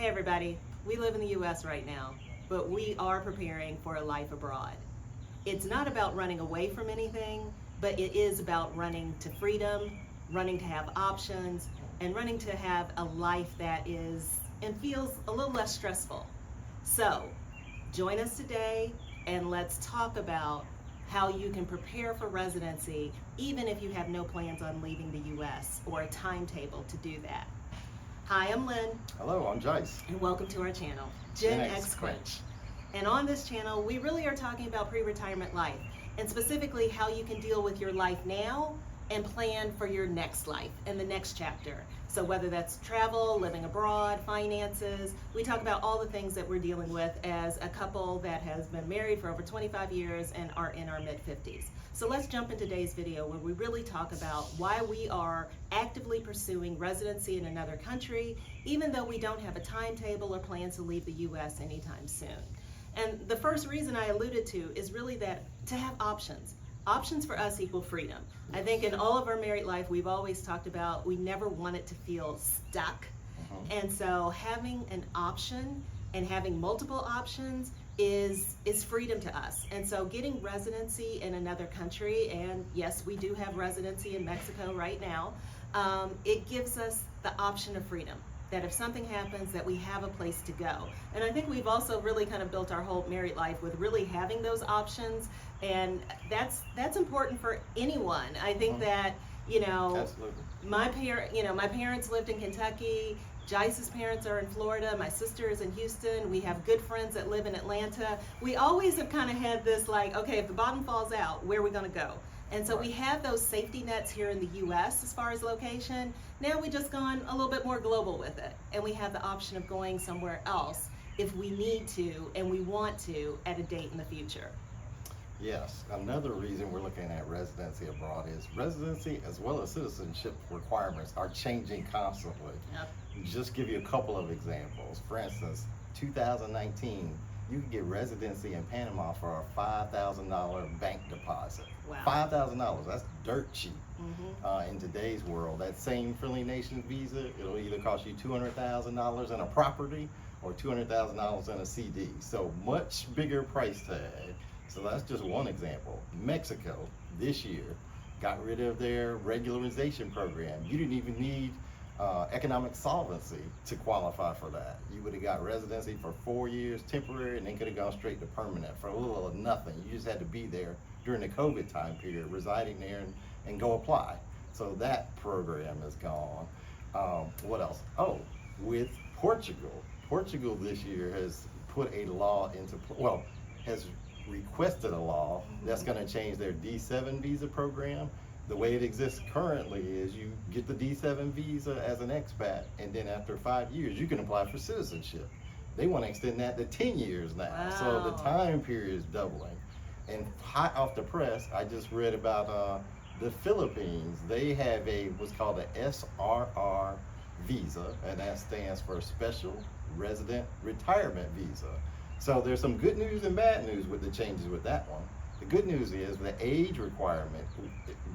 Hey everybody, we live in the US right now, but we are preparing for a life abroad. It's not about running away from anything, but it is about running to freedom, running to have options, and running to have a life that is and feels a little less stressful. So, join us today and let's talk about how you can prepare for residency even if you have no plans on leaving the US or a timetable to do that. Hi, I'm Lynn. Hello, I'm Jace. And welcome to our channel, Gen X Crunch. And on this channel, we really are talking about pre-retirement life, and specifically how you can deal with your life now and plan for your next life and the next chapter. So whether that's travel, living abroad, finances, we talk about all the things that we're dealing with as a couple that has been married for over 25 years and are in our mid-50s. So let's jump into today's video where we really talk about why we are actively pursuing residency in another country, even though we don't have a timetable or plans to leave the US anytime soon. And the first reason I alluded to is really that to have options. Options for us equal freedom. I think in all of our married life, we've always talked about we never want it to feel stuck. And so having an option and having multiple options is freedom to us. And so getting residency in another country, and yes, we do have residency in Mexico right now, it gives us the option of freedom. That if something happens, that we have a place to go. And I think we've also really kind of built our whole married life with really having those options, and that's important for anyone. I think that, you know, Absolutely. my parents lived in Kentucky. Jace's parents are in Florida. My sister is in Houston. We have good friends that live in Atlanta. We always have kind of had this like, okay, if the bottom falls out, where are we going to go? And so we have those safety nets here in the US as far as location. Now we've just gone a little bit more global with it. And we have the option of going somewhere else if we need to and we want to at a date in the future. Yes, another reason we're looking at residency abroad is residency as well as citizenship requirements are changing constantly. Yep. Just give you a couple of examples. For instance, 2019, you can get residency in Panama for a $5,000 bank deposit. Wow. $5,000, that's dirt cheap. In today's world. That same Friendly Nations visa, it'll either cost you $200,000 in a property or $200,000 in a CD. So much bigger price tag. So that's just one example. Mexico this year got rid of their regularization program. You didn't even need economic solvency to qualify for that. You would have got residency for 4 years temporary and then could have gone straight to permanent for a little of nothing. You just had to be there during the COVID time period, residing there and go apply. So that program is gone. What else? Oh, with Portugal. Portugal this year has put a law into, has requested a law that's going to change their D7 visa program. The way it exists currently is you get the D7 visa as an expat, and then after 5 years, you can apply for citizenship. They want to extend that to 10 years now. Wow. So the time period is doubling. And hot off the press, I just read about the Philippines. They have what's called a SRR visa, and that stands for Special Resident Retirement Visa. So there's some good news and bad news with the changes with that one. The good news is the age requirement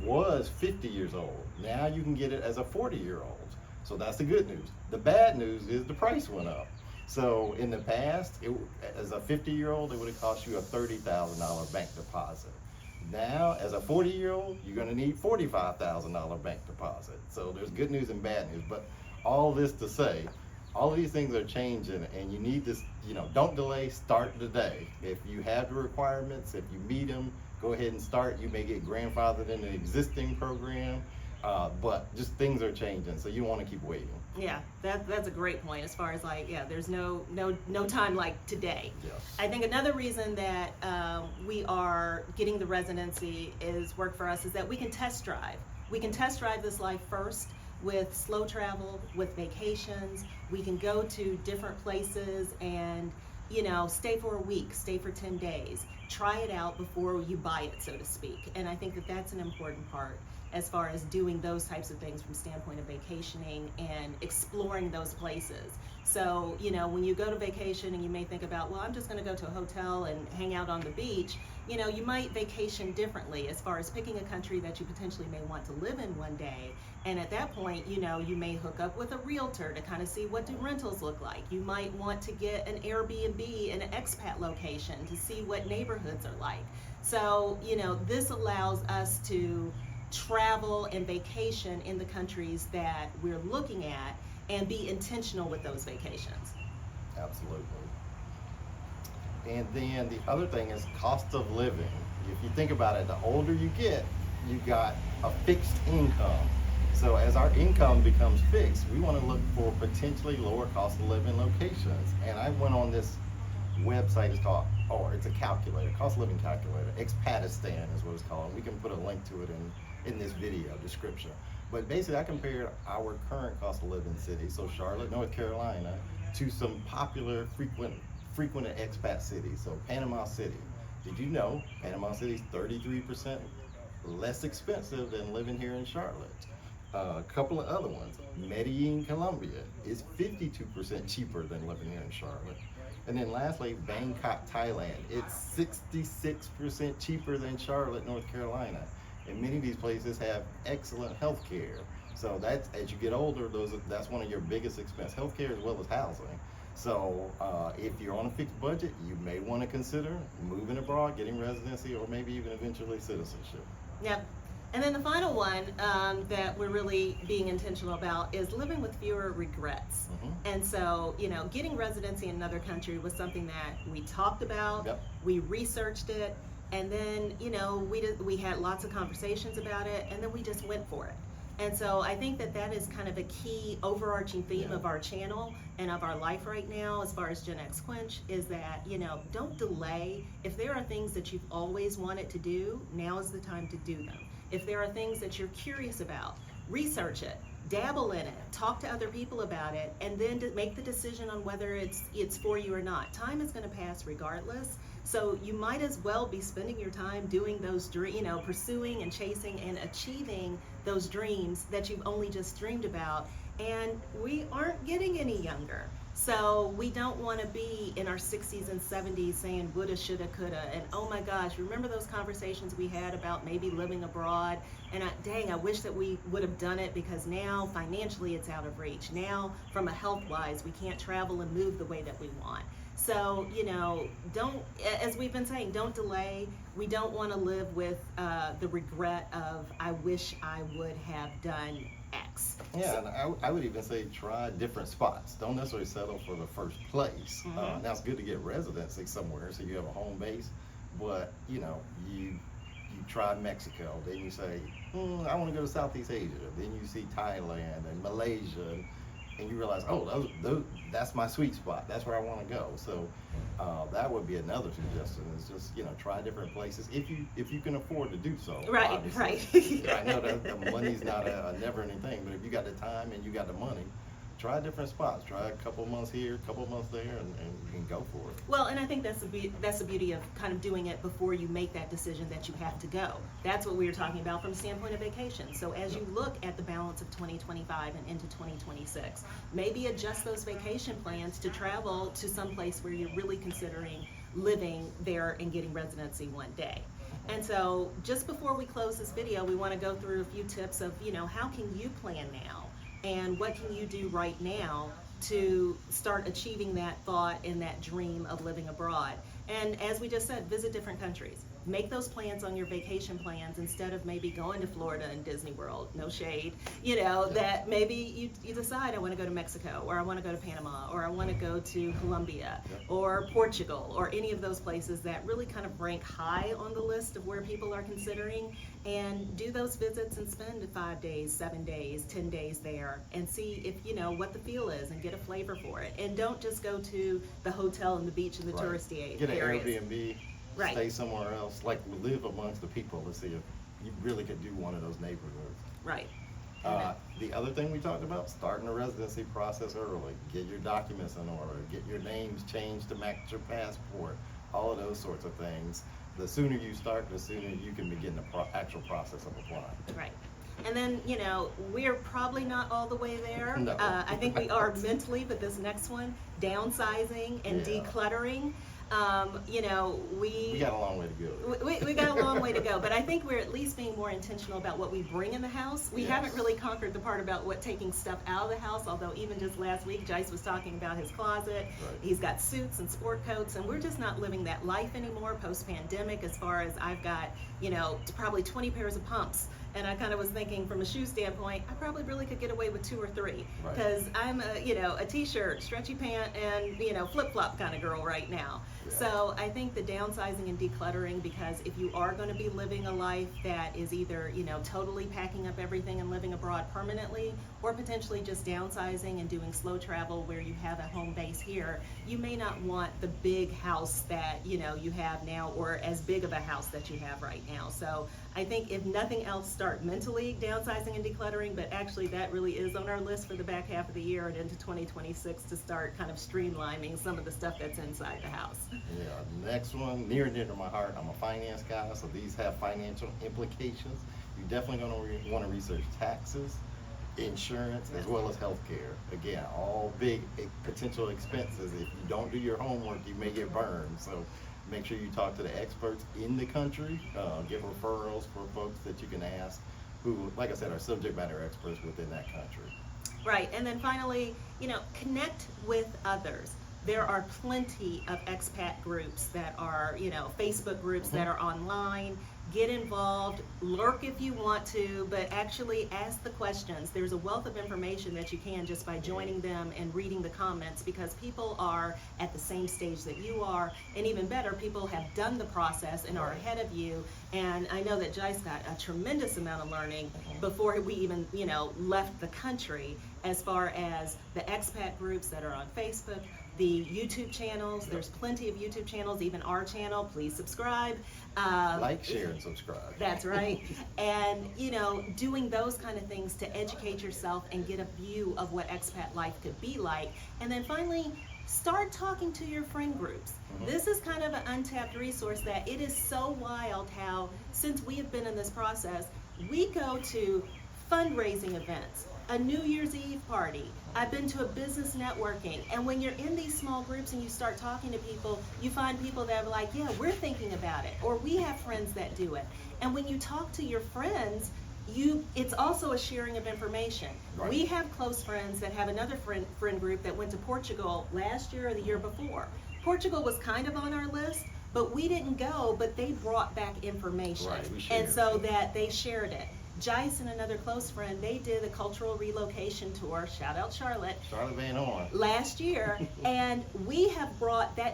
was 50 years old. Now you can get it as a 40-year-old. So that's the good news. The bad news is the price went up. So in the past, as a 50-year-old, it would have cost you a $30,000 bank deposit. Now, as a 40-year-old, you're going to need $45,000 bank deposit. So there's good news and bad news. But all this to say, all of these things are changing, and you need this, don't delay, start today. If you have the requirements, if you meet them, go ahead and start. You may get grandfathered in an existing program, but just things are changing, so you want to keep waiting. Yeah, that's a great point as far as there's no time like today. Yes. I think another reason that we are getting the residency is work for us is that we can test drive. We can test drive this life first with slow travel, with vacations. We can go to different places and stay for a week, stay for 10 days, try it out before you buy it, so to speak. And I think that that's an important part as far as doing those types of things from standpoint of vacationing and exploring those places. So, when you go to vacation and you may think about, well, I'm just going to go to a hotel and hang out on the beach, you might vacation differently as far as picking a country that you potentially may want to live in one day. And at that point, you may hook up with a realtor to kind of see what do rentals look like. You might want to get an Airbnb in an expat location to see what neighborhoods are like. So, this allows us to travel and vacation in the countries that we're looking at and be intentional with those vacations. Absolutely. And then the other thing is cost of living. If you think about it, the older you get, you got a fixed income. So as our income becomes fixed, we want to look for potentially lower cost of living locations. And I went on this website, it's a calculator, cost of living calculator. Expatistan is what it's called. We can put a link to it in this video description. But basically I compared our current cost of living cities, so Charlotte, North Carolina, to some popular frequented expat cities. So Panama City. Did you know Panama City is 33% less expensive than living here in Charlotte? A couple of other ones. Medellin, Colombia is 52% cheaper than living here in Charlotte. And then lastly, Bangkok, Thailand. It's 66% cheaper than Charlotte, North Carolina. And many of these places have excellent health care. So that's, as you get older, that's one of your biggest expenses, health care as well as housing. So if you're on a fixed budget, you may want to consider moving abroad, getting residency, or maybe even eventually citizenship. Yep. And then the final one that we're really being intentional about is living with fewer regrets. Mm-hmm. And so, getting residency in another country was something that we talked about, Yep. we researched it, and then, we had lots of conversations about it, and then we just went for it. And so I think that is kind of a key overarching theme of our channel and of our life right now as far as Gen X Quench is that, don't delay. If there are things that you've always wanted to do, now is the time to do them. If there are things that you're curious about, research it, dabble in it, talk to other people about it, and then to make the decision on whether it's for you or not. Time is going to pass regardless. So you might as well be spending your time doing those pursuing and chasing and achieving those dreams that you've only just dreamed about. And we aren't getting any younger. So we don't want to be in our 60s and 70s saying woulda, shoulda, coulda, and oh my gosh, remember those conversations we had about maybe living abroad? And I wish that we would have done it because now financially it's out of reach. Now from a health-wise, we can't travel and move the way that we want. So, don't, as we've been saying, don't delay. We don't want to live with the regret of, I wish I would have done X. Yeah, and I would even say try different spots. Don't necessarily settle for the first place. Mm-hmm. Now it's good to get residency somewhere so you have a home base, but you try Mexico, then you say, I want to go to Southeast Asia. Then you see Thailand and Malaysia, and you realize, that's my sweet spot. That's where I want to go. So that would be another suggestion. Is just try different places if you can afford to do so. Right, obviously. right. I know that the money's not a never-ending thing, but if you got the time and you got the money, try different spots. Try a couple months here, a couple months there, and you can go for it. Well, and I think that's the beauty of kind of doing it before you make that decision that you have to go. That's what we were talking about from the standpoint of vacation. So as you look at the balance of 2025 and into 2026, maybe adjust those vacation plans to travel to some place where you're really considering living there and getting residency one day. And so just before we close this video, we want to go through a few tips of, how can you plan now? And what can you do right now to start achieving that thought and that dream of living abroad? And as we just said, visit different countries. Make those plans on your vacation plans instead of maybe going to Florida and Disney World, no shade, that maybe you decide I want to go to Mexico, or I want to go to Panama, or I want to go to Colombia, or Portugal, or any of those places that really kind of rank high on the list of where people are considering, and do those visits and spend 5 days, 7 days, 10 days there and see if what the feel is and get a flavor for it. And don't just go to the hotel and the beach and the touristy areas. Get an Airbnb. Right. Stay somewhere else, live amongst the people to see if you really could do one of those neighborhoods. Right. The other thing we talked about, starting the residency process early. Get your documents in order. Get your names changed to match your passport. All of those sorts of things. The sooner you start, the sooner you can begin the actual process of applying. Right. And then, you know, we're probably not all the way there. No. I think we are mentally, but this next one, downsizing and Yeah. decluttering. You know, We got a long way to go. we got a long way to go, but I think we're at least being more intentional about what we bring in the house. We Yes. haven't really conquered the part about what taking stuff out of the house, although even just last week, Jice was talking about his closet. Right. He's got suits and sport coats, and we're just not living that life anymore post-pandemic, as far as I've got, you know, probably 20 pairs of pumps. And I kind of was thinking from a shoe standpoint, I probably really could get away with 2 or 3, Right. because I'm a, you know, a t-shirt, stretchy pant, and, you know, flip-flop kind of girl right now. Yeah. So I think the downsizing and decluttering, because if you are going to be living a life that is either, you know, totally packing up everything and living abroad permanently, or potentially just downsizing and doing slow travel where you have a home base here, you may not want the big house that, you know, you have now, or as big of a house that you have right now. So I think if nothing else, start mentally downsizing and decluttering, but actually that really is on our list for the back half of the year and into 2026 to start kind of streamlining some of the stuff that's inside the house. Yeah, next one, near and dear to my heart. I'm a finance guy, so these have financial implications. You're definitely going to want to research taxes, insurance, as well as healthcare. Again, all big potential expenses. If you don't do your homework, you may get burned. So make sure you talk to the experts in the country, get referrals for folks that you can ask who, like I said, are subject matter experts within that country. Right, and then finally, you know, connect with others. There are plenty of expat groups that are, you know, Facebook groups that are online. Get involved, lurk if you want to, but actually ask the questions. There's a wealth of information that you can just by joining them and reading the comments, because people are at the same stage that you are, and even better, people have done the process and are ahead of you. And I know that Jice got a tremendous amount of learning before we even, you know, left the country, as far as the expat groups that are on Facebook, the YouTube channels. There's plenty of YouTube channels, even our channel. Please subscribe. Like, share, and subscribe. That's right. And, you know, doing those kind of things to educate yourself and get a view of what expat life could be like. And then finally, start talking to your friend groups. This is kind of an untapped resource that it is so wild how, since we have been in this process, we go to fundraising events, a New Year's Eve party. I've been to a business networking, and when you're in these small groups and you start talking to people, you find people that are like, yeah, we're thinking about it, or we have friends that do it. And when you talk to your friends, it's also a sharing of information. Right. We have close friends that have another friend group that went to Portugal last year or the year before. Portugal was kind of on our list, but we didn't go, but they brought back information. Right, we shared. And so that they shared it. Jice and another close friend, they did a cultural relocation tour, shout out Charlotte, Charlotte Van Horn. last year, and we have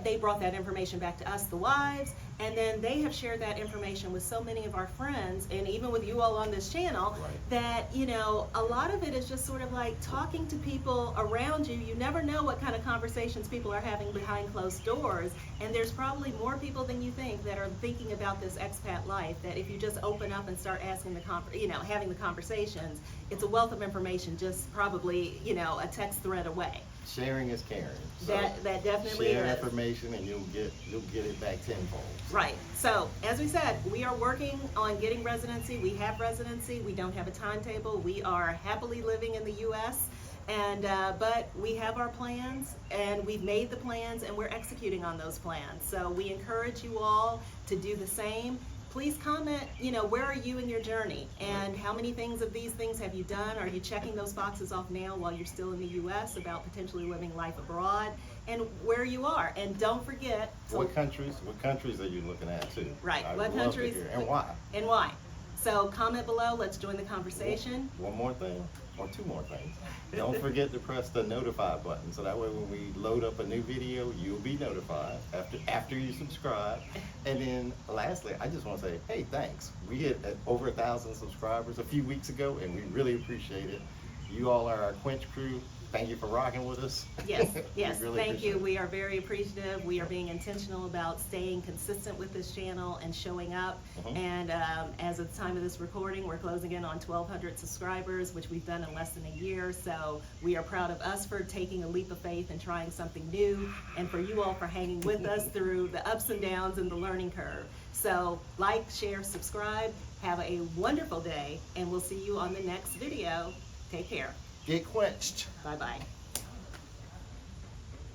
they brought that information back to us, the wives, and then they have shared that information with so many of our friends, and even with you all on this channel, Right. that, you know, a lot of it is just sort of like talking to people around you. You never know what kind of conversations people are having behind closed doors, and there's probably more people than you think that are thinking about this expat life, that if you just open up and start asking having the conversations, it's a wealth of information, just probably, you know, a text thread away. Sharing is caring. So That definitely share is. information and you'll get it back tenfold. Right. So, as we said, we are working on getting residency. We have residency. We don't have a timetable. We are happily living in the U.S., and but we have our plans, and we've made the plans, and we're executing on those plans. So we encourage you all to do the same. Please comment, you know, where are you in your journey, and how many things of these things have you done? Are you checking those boxes off now while you're still in the U.S. about potentially living life abroad, and where you are? And don't forget to, What countries are you looking at too? Right, I'd what love to countries- hear. And why? and why. So comment below, let's join the conversation. One more thing, or 2 more things. Don't forget to press the notify button, so that way when we load up a new video, you'll be notified after you subscribe. And then lastly, I just want to say, hey, thanks. We hit over 1,000 subscribers a few weeks ago, and we really appreciate it. You all are our Quench crew. thank you for rocking with us. Yes, yes, We really thank appreciate you. it. We are very appreciative. We are being intentional about staying consistent with this channel and showing up. Mhm. And as of the time of this recording, we're closing in on 1,200 subscribers, which we've done in less than a year. So we are proud of us for taking a leap of faith and trying something new, and for you all for hanging with us through the ups and downs and the learning curve. So like, share, subscribe. Have a wonderful day, and we'll see you on the next video. Take care. Get quenched. Bye-bye.